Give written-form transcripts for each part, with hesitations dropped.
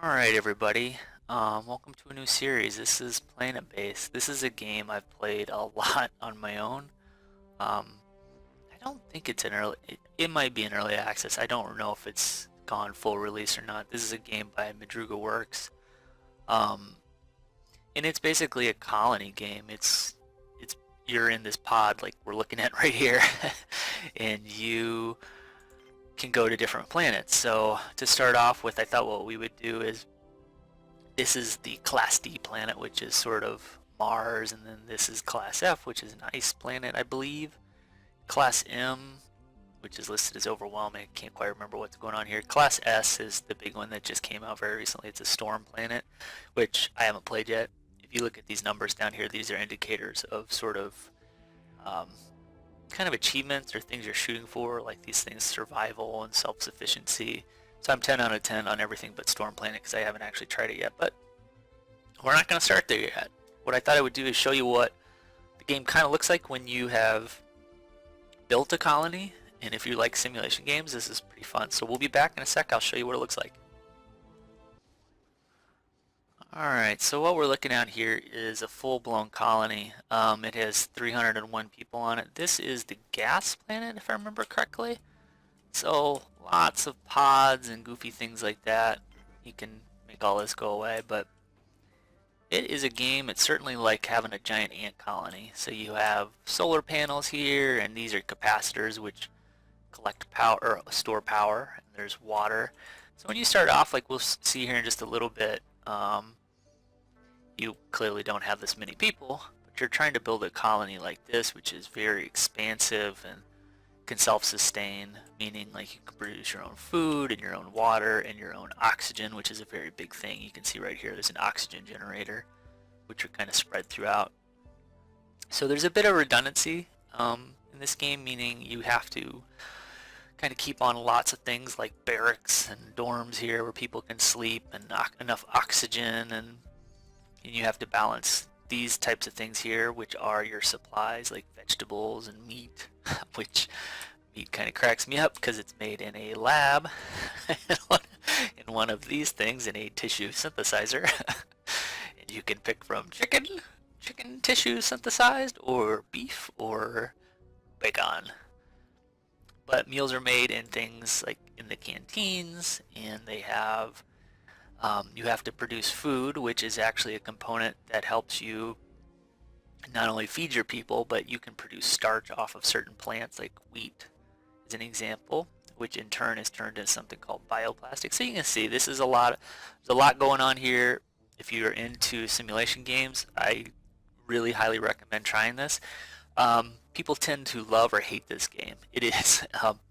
Alright everybody, welcome to a new series. This is Planetbase. This is a game I've played a lot on my own. I don't think it's it might be an early access. I don't know if it's gone full release or not. This is a game by Madruga Works. Um, and it's basically a colony game. It's you're in this pod like we're looking at right here, and you can go to different planets. So to start off with, I thought what we would do is this is the Class D planet, which is sort of Mars, and then this is Class F, which is an ice planet, I believe. Class M, which is listed as overwhelming. I can't quite remember what's going on here. Class S is the big one that just came out very recently. It's a storm planet, which I haven't played yet. If you look at these numbers down here, these are indicators of sort of um, kind of achievements or things you're shooting for, like these things, survival and self-sufficiency. So I'm 10 out of 10 on everything but Storm Planet because I haven't actually tried it yet, but we're not going to start there yet. What I thought I would do is show you what the game kind of looks like when you have built a colony, and if you like simulation games, this is pretty fun. So we'll be back in a sec. I'll show you what it looks like. Alright, so what we're looking at here is a full-blown colony. It has 301 people on it. This is the gas planet, if I remember correctly. So lots of pods and goofy things like that. You can make all this go away, but it is a game. It's certainly like having a giant ant colony. So you have solar panels here, and these are capacitors which collect power or store power. And there's water. So when you start off, like we'll see here in just a little bit, you clearly don't have this many people, but you're trying to build a colony like this, which is very expansive and can self-sustain, meaning like you can produce your own food and your own water and your own oxygen, which is a very big thing. You can see right here there's an oxygen generator, which are kind of spread throughout. So there's a bit of redundancy in this game, meaning you have to kind of keep on lots of things like barracks and dorms here where people can sleep and enough oxygen, and you have to balance these types of things here, which are your supplies like vegetables and meat, which meat kind of cracks me up because it's made in a lab in one of these things in a tissue synthesizer. And you can pick from chicken tissue synthesized, or beef, or bacon. But meals are made in things like in the canteens, and they have you have to produce food, which is actually a component that helps you not only feed your people, but you can produce starch off of certain plants, like wheat is an example, which in turn is turned into something called bioplastic. So you can see this is there's a lot going on here. If you're into simulation games, I really highly recommend trying this. People tend to love or hate this game. It is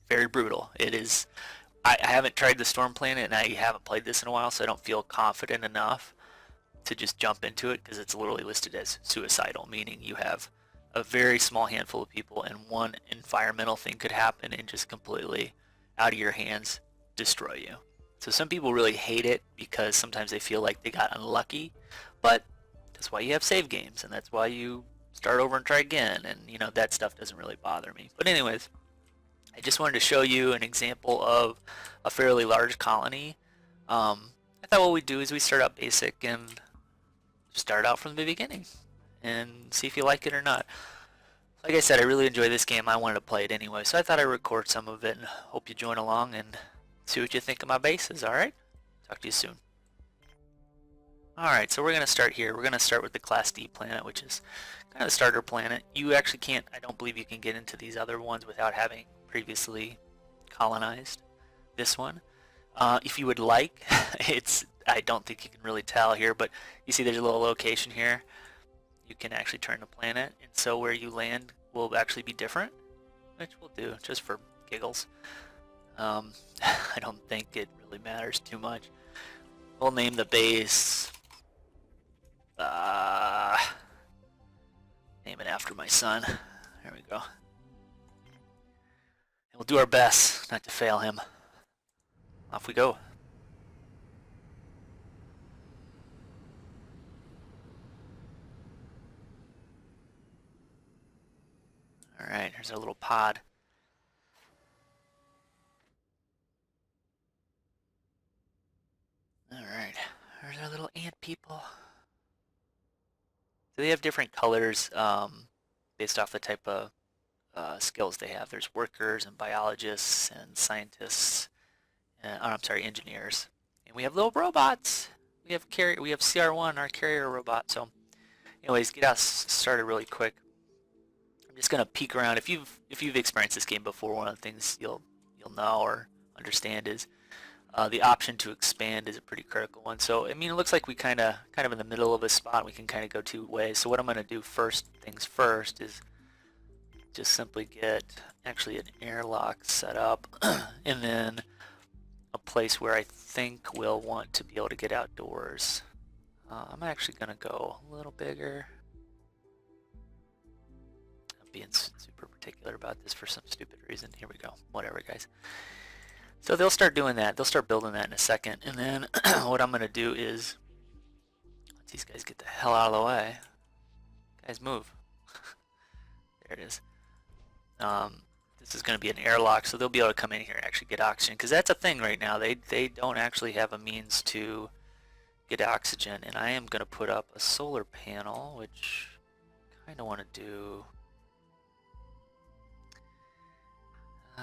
very brutal. It is. I haven't tried the Storm Planet, and I haven't played this in a while, so I don't feel confident enough to just jump into it because it's literally listed as suicidal, meaning you have a very small handful of people and one environmental thing could happen and just completely out of your hands destroy you. So some people really hate it because sometimes they feel like they got unlucky, but that's why you have save games, and that's why you start over and try again, and you know that stuff doesn't really bother me. But anyways, I just wanted to show you an example of a fairly large colony. I thought what we'd do is we start out basic and start out from the beginning and see if you like it or not. Like I said, I really enjoy this game. I wanted to play it anyway, so I thought I'd record some of it and hope you join along and see what you think of my bases, alright? Talk to you soon. Alright, so we're going to start here. We're going to start with the Class D planet, which is kind of the starter planet. You actually can't, I don't believe you can get into these other ones without having previously colonized this one. If you would like, I don't think you can really tell here, but you see there's a little location here. You can actually turn the planet, and so where you land will actually be different, which we'll do just for giggles. I don't think it really matters too much. We'll name the base name it after my son. There we go. And we'll do our best not to fail him. Off we go. Alright, here's our little pod. Alright. people. So they have different colors based off the type of skills they have. There's workers and biologists and scientists. I'm sorry, engineers. And we have little robots. We have CR1, our carrier robot. So, anyways, get us started really quick. I'm just gonna peek around. If you've experienced this game before, one of the things you'll know or understand is the option to expand is a pretty critical one. So I mean, it looks like we kind of in the middle of a spot. We can kind of go two ways. So what I'm gonna do things first is just simply get actually an airlock set up, and then a place where I think we'll want to be able to get outdoors. I'm actually gonna go a little bigger. I'm being super particular about this for some stupid reason. Here we go. Whatever, guys. So they'll start doing that. They'll start building that in a second. And then what I'm going to do is let these guys get the hell out of the way. Guys, move. There it is. This is going to be an airlock, so they'll be able to come in here and actually get oxygen. Because that's a thing right now. They don't actually have a means to get oxygen. And I am going to put up a solar panel, which I kind of want to do...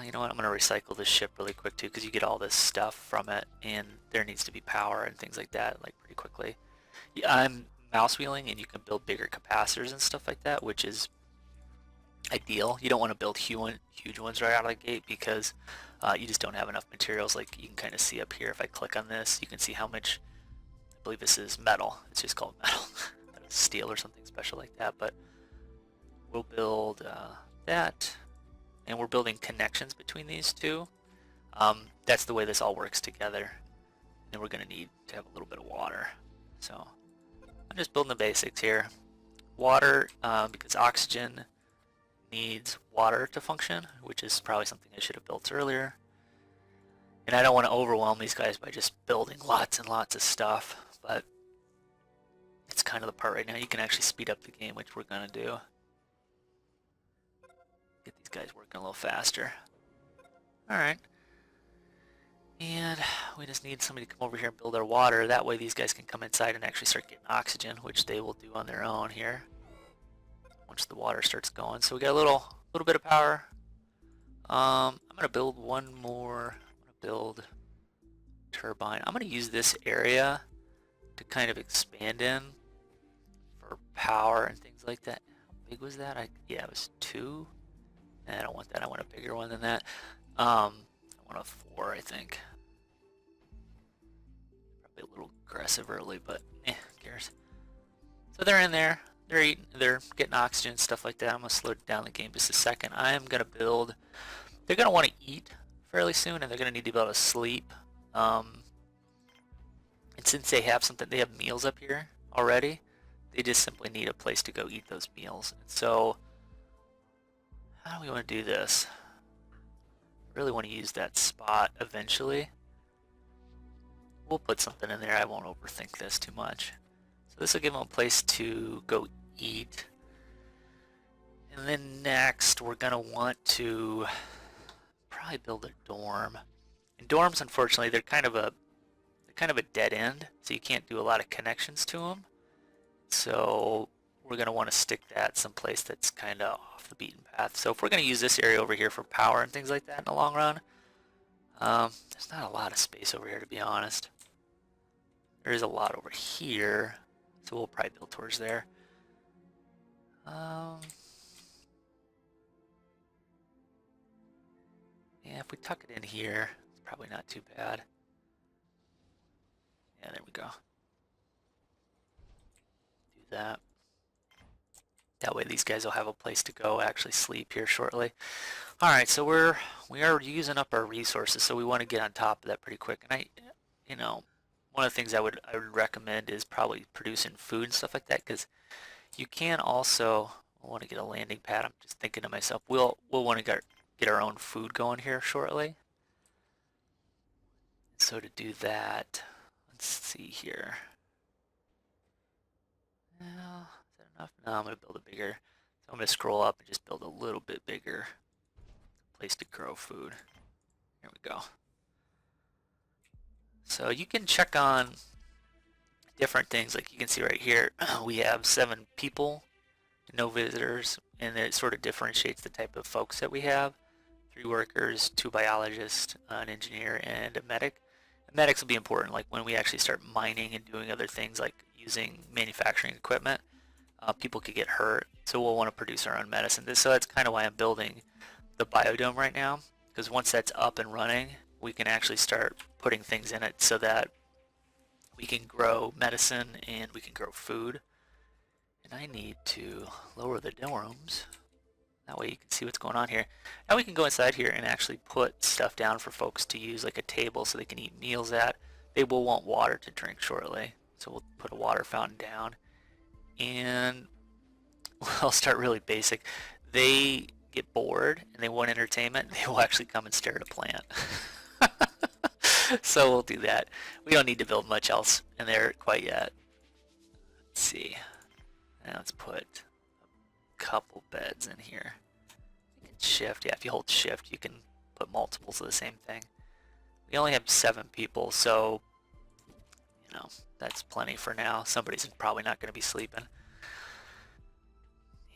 you know what, I'm going to recycle this ship really quick too, because you get all this stuff from it, and there needs to be power and things like that, like pretty quickly. Yeah, I'm mouse wheeling, and you can build bigger capacitors and stuff like that, which is ideal. You don't want to build huge ones right out of the gate, because you just don't have enough materials. Like you can kind of see up here, if I click on this, you can see how much, I believe this is metal. It's just called metal. Steel or something special like that, but we'll build that. And we're building connections between these two. That's the way this all works together. And we're going to need to have a little bit of water. So I'm just building the basics here. Water, because oxygen needs water to function, which is probably something I should have built earlier. And I don't want to overwhelm these guys by just building lots and lots of stuff, but it's kind of the part right now. You can actually speed up the game, which we're going to do. Get these guys working a little faster. Alright. And we just need somebody to come over here and build our water. That way these guys can come inside and actually start getting oxygen, which they will do on their own here once the water starts going. So we got a little bit of power. I'm going to build one more. I'm going to build turbine. I'm going to use this area to kind of expand in for power and things like that. How big was that? Yeah, it was 2. I don't want that. I want a bigger one than that. I want a 4, I think. Probably a little aggressive early, but who cares? So they're in there. They're eating. They're getting oxygen, stuff like that. I'm gonna slow down the game just a second. I am gonna build. They're gonna want to eat fairly soon, and they're gonna need to be able to sleep. And since they have something, they have meals up here already. They just simply need a place to go eat those meals. So. How do we want to do this? I really want to use that spot eventually. We'll put something in there. I won't overthink this too much. So this will give them a place to go eat. And then next we're going to want to probably build a dorm. And dorms, unfortunately, they're kind of a dead end, so you can't do a lot of connections to them. So we're going to want to stick that someplace that's kind of off the beaten path. So if we're going to use this area over here for power and things like that in the long run, there's not a lot of space over here, to be honest. There is a lot over here, so we'll probably build towards there. Yeah, if we tuck it in here, it's probably not too bad. Yeah, there we go. Do that. That way these guys will have a place to go actually sleep here shortly. Alright, so we are using up our resources, so we want to get on top of that pretty quick. And one of the things I would recommend is probably producing food and stuff like that, because you can also want to get a landing pad. I'm just thinking to myself, we'll want to get our own food going here shortly. So to do that, let's see here. Well, is that enough? No, I'm going to build a bigger. So I'm going to scroll up and just build a little bit bigger place to grow food. Here we go. So you can check on different things. Like you can see right here, we have 7 people, no visitors, and it sort of differentiates the type of folks that we have. 3 workers, 2 biologists, an engineer, and a medic. And medics will be important, like when we actually start mining and doing other things like using manufacturing equipment. People could get hurt, so we'll want to produce our own medicine. So that's kind of why I'm building the biodome right now, because once that's up and running, we can actually start putting things in it so that we can grow medicine and we can grow food. And I need to lower the dorms. That way you can see what's going on here. Now we can go inside here and actually put stuff down for folks to use, like a table so they can eat meals at. They will want water to drink shortly, so we'll put a water fountain down. And I'll start really basic. They get bored and they want entertainment, they will actually come and stare at a plant. So we'll do that. We don't need to build much else in there quite yet. Let's see. Now let's put a couple beds in here. You can shift. Yeah, if you hold shift, you can put multiples of the same thing. We only have 7 people, so you know that's plenty for now. Somebody's probably not going to be sleeping.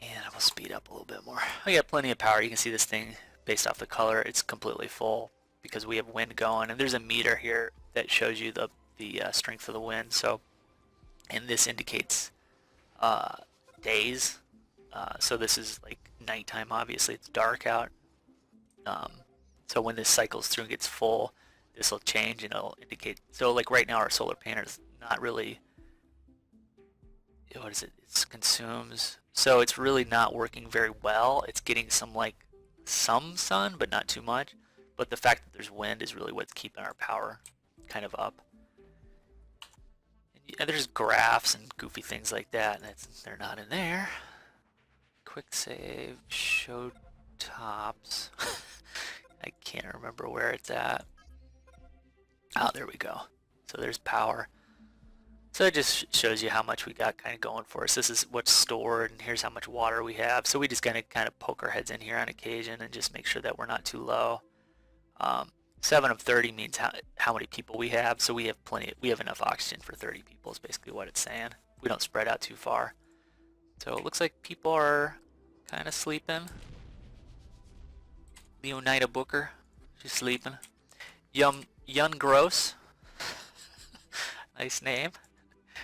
And we'll speed up a little bit more. We got plenty of power. You can see this thing based off the color. It's completely full because we have wind going. And there's a meter here that shows you the strength of the wind. So, and this indicates days. So this is like nighttime. Obviously, it's dark out. So when this cycles through and gets full, this will change and it'll indicate. So like right now, our solar panel is not really. What is it? It consumes. So it's really not working very well. It's getting some sun, but not too much. But the fact that there's wind is really what's keeping our power kind of up. And there's graphs and goofy things like that, and they're not in there. Quick save, show tops. I can't remember where it's at. Oh, there we go. So there's power. So it just shows you how much we got kind of going for us. This is what's stored, and here's how much water we have. So we just kind of poke our heads in here on occasion and just make sure that we're not too low. 7 of 30 means how many people we have. So we have plenty. We have enough oxygen for 30 people is basically what it's saying. We don't spread out too far. So it looks like people are kind of sleeping. Leonida Booker, she's sleeping. Yun Gross, nice name.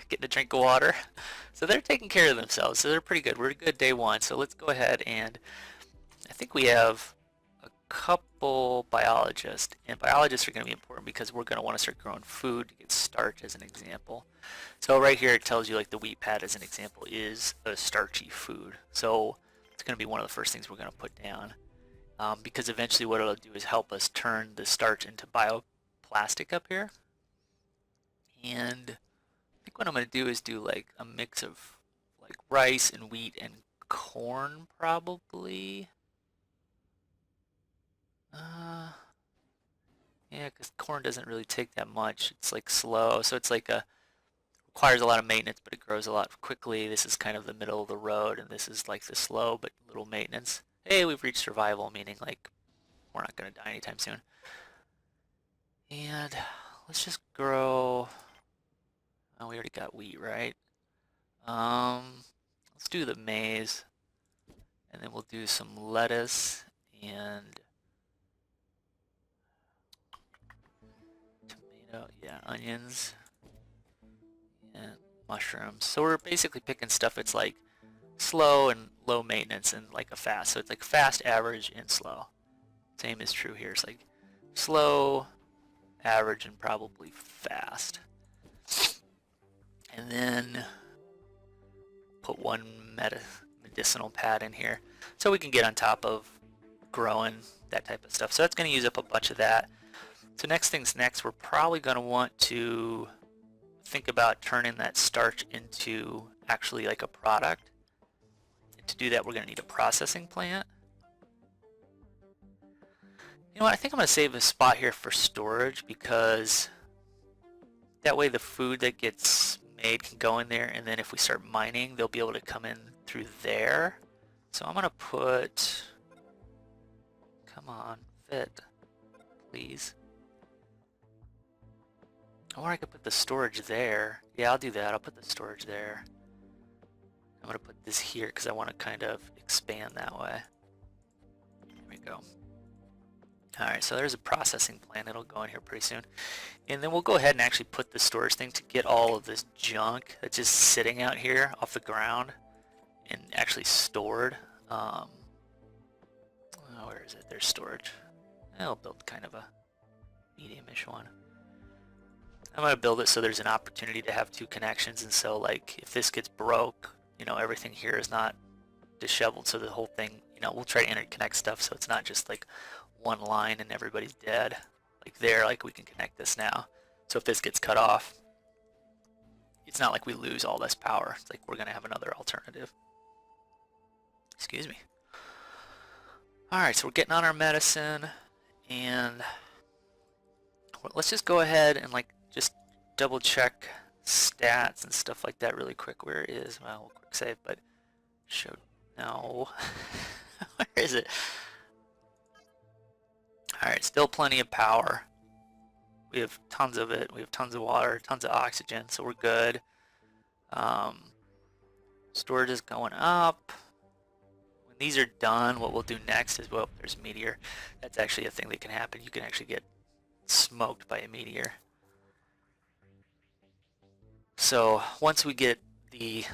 Getting a drink of water. So they're taking care of themselves, so they're pretty good. We're good day 1, so let's go ahead and I think we have a couple biologists, and biologists are going to be important because we're going to want to start growing food to get starch as an example. So right here it tells you like the wheat pad as an example is a starchy food. So it's going to be one of the first things we're going to put down because eventually what it'll do is help us turn the starch into bioplastic up here. And I think what I'm going to do is do like a mix of like rice and wheat and corn probably. Yeah, because corn doesn't really take that much. It's like slow, so it's like requires a lot of maintenance, but it grows a lot quickly. This is kind of the middle of the road, and this is like the slow but little maintenance. Hey, we've reached survival, meaning like we're not going to die anytime soon. And let's just grow. Oh, we already got wheat, right? Let's do the maize, and then we'll do some lettuce and tomato, yeah, onions and mushrooms. So we're basically picking stuff that's like slow and low maintenance and like a fast. So it's like fast, average, and slow. Same is true here. It's like slow, average, and probably fast. And then put one medicinal pad in here so we can get on top of growing that type of stuff. So that's going to use up a bunch of that. So next things next, we're probably going to want to think about turning that starch into actually like a product. And to do that, we're going to need a processing plant. You know what, I think I'm going to save a spot here for storage because that way the food that gets made can go in there, and then if we start mining, they'll be able to come in through there. So I'm going to put, come on, fit, please. Or I could put the storage there. Yeah, I'll do that. I'll put the storage there. I'm going to put this here because I want to kind of expand that way. There we go. Alright, so there's a processing plant. It'll go in here pretty soon. And then we'll go ahead and actually put the storage thing to get all of this junk that's just sitting out here off the ground and actually stored. Where is it? There's storage. I'll build kind of a medium-ish one. I'm going to build it so there's an opportunity to have two connections, and so like if this gets broke, you know, everything here is not disheveled, so the whole thing, you know, we'll try to interconnect stuff so it's not just like one line and everybody's dead. Like there, like we can connect this now. So if this gets cut off, it's not like we lose all this power. It's like we're going to have another alternative. Excuse me. Alright, so we're getting on our medicine, and let's just go ahead and like just double check stats and stuff like that really quick. Where is, well, we'll quick save, but show, no. Where is it? Alright, still plenty of power. We have tons of it. We have tons of water, tons of oxygen, so we're good. Storage is going up. When these are done, what we'll do next is, well, there's a meteor. That's actually a thing that can happen. You can actually get smoked by a meteor. So once we get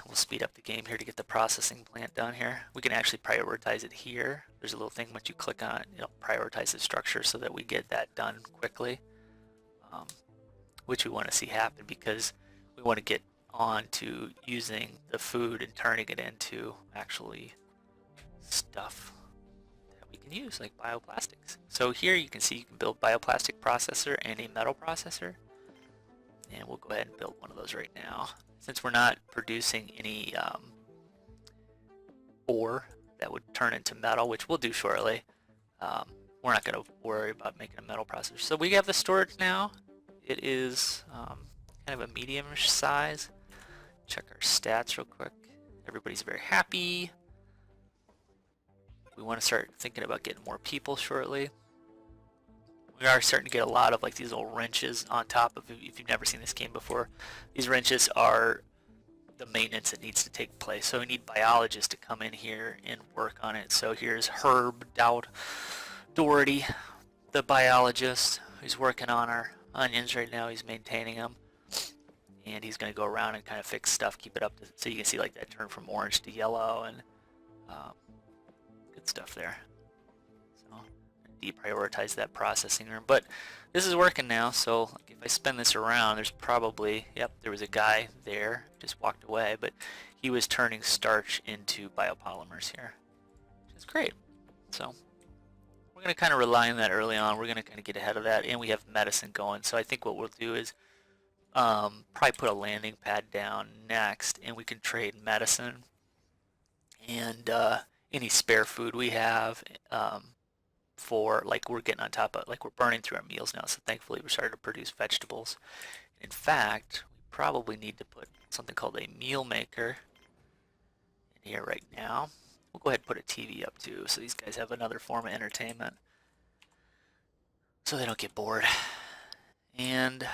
we'll speed up the game here to get the processing plant done here. We can actually prioritize it here. There's a little thing once you click on it, it'll prioritize the structure so that we get that done quickly, which we want to see happen because we want to get on to using the food and turning it into actually stuff that we can use, like bioplastics. So here you can see you can build bioplastic processor and a metal processor, and we'll go ahead and build one of those right now. Since we're not producing any ore that would turn into metal, which we'll do shortly, we're not going to worry about making a metal processor. So we have the storage now. It is kind of a medium-ish size. Check our stats real quick. Everybody's very happy. We want to start thinking about getting more people shortly. We are starting to get a lot of like these little wrenches on top of, if you've never seen this game before, these wrenches are the maintenance that needs to take place. So we need biologists to come in here and work on it. So here's Herb Doherty, the biologist, who's working on our onions right now. He's maintaining them. And he's going to go around and kind of fix stuff, keep it up to, so you can see like that turn from orange to yellow, and good stuff there. So deprioritize that processing room, but this is working now. So like, if I spin this around, there's probably, yep, there was a guy there just walked away, but he was turning starch into biopolymers here, which is great. So we're going to kind of rely on that early on. We're going to kind of get ahead of that, and we have medicine going. So I think what we'll do is probably put a landing pad down next, and we can trade medicine and any spare food we have, for like we're getting on top of, like we're burning through our meals now, so thankfully we're starting to produce vegetables. In fact, we probably need to put something called a meal maker in here right now. We'll go ahead and put a TV up too, so these guys have another form of entertainment so they don't get bored. And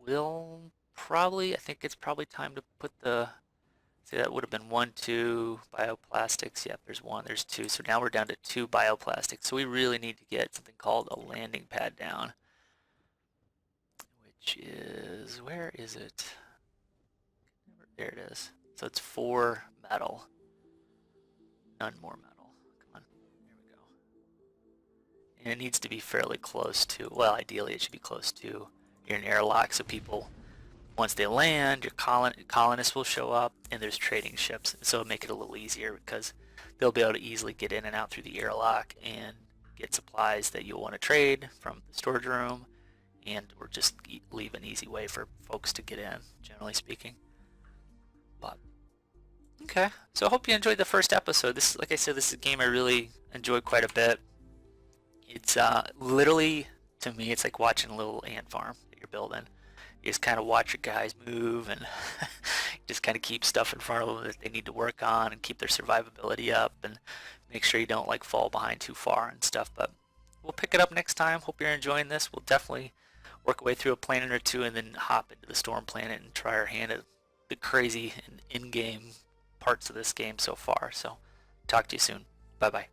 we'll probably, I think it's probably time to put the, see, that would have been 1, 2 bioplastics. Yep, there's 1, there's 2. So now we're down to 2 bioplastics. So we really need to get something called a landing pad down, which is, where is it? There it is. So it's 4 metal. None more metal. Come on. There we go. And it needs to be fairly close to, well, ideally it should be close to your airlock, so people, once they land, your colonists will show up, and there's trading ships. So it'll make it a little easier because they'll be able to easily get in and out through the airlock and get supplies that you'll want to trade from the storage room, and or just leave an easy way for folks to get in, generally speaking. But okay, so I hope you enjoyed the first episode. This, like I said, this is a game I really enjoyed quite a bit. It's literally, to me, it's like watching a little ant farm that you're building. You just kind of watch your guys move and just kind of keep stuff in front of them that they need to work on and keep their survivability up and make sure you don't like fall behind too far and stuff. But we'll pick it up next time. Hope you're enjoying this. We'll definitely work our way through a planet or two, and then hop into the storm planet and try our hand at the crazy and in-game parts of this game so far. So talk to you soon. Bye bye.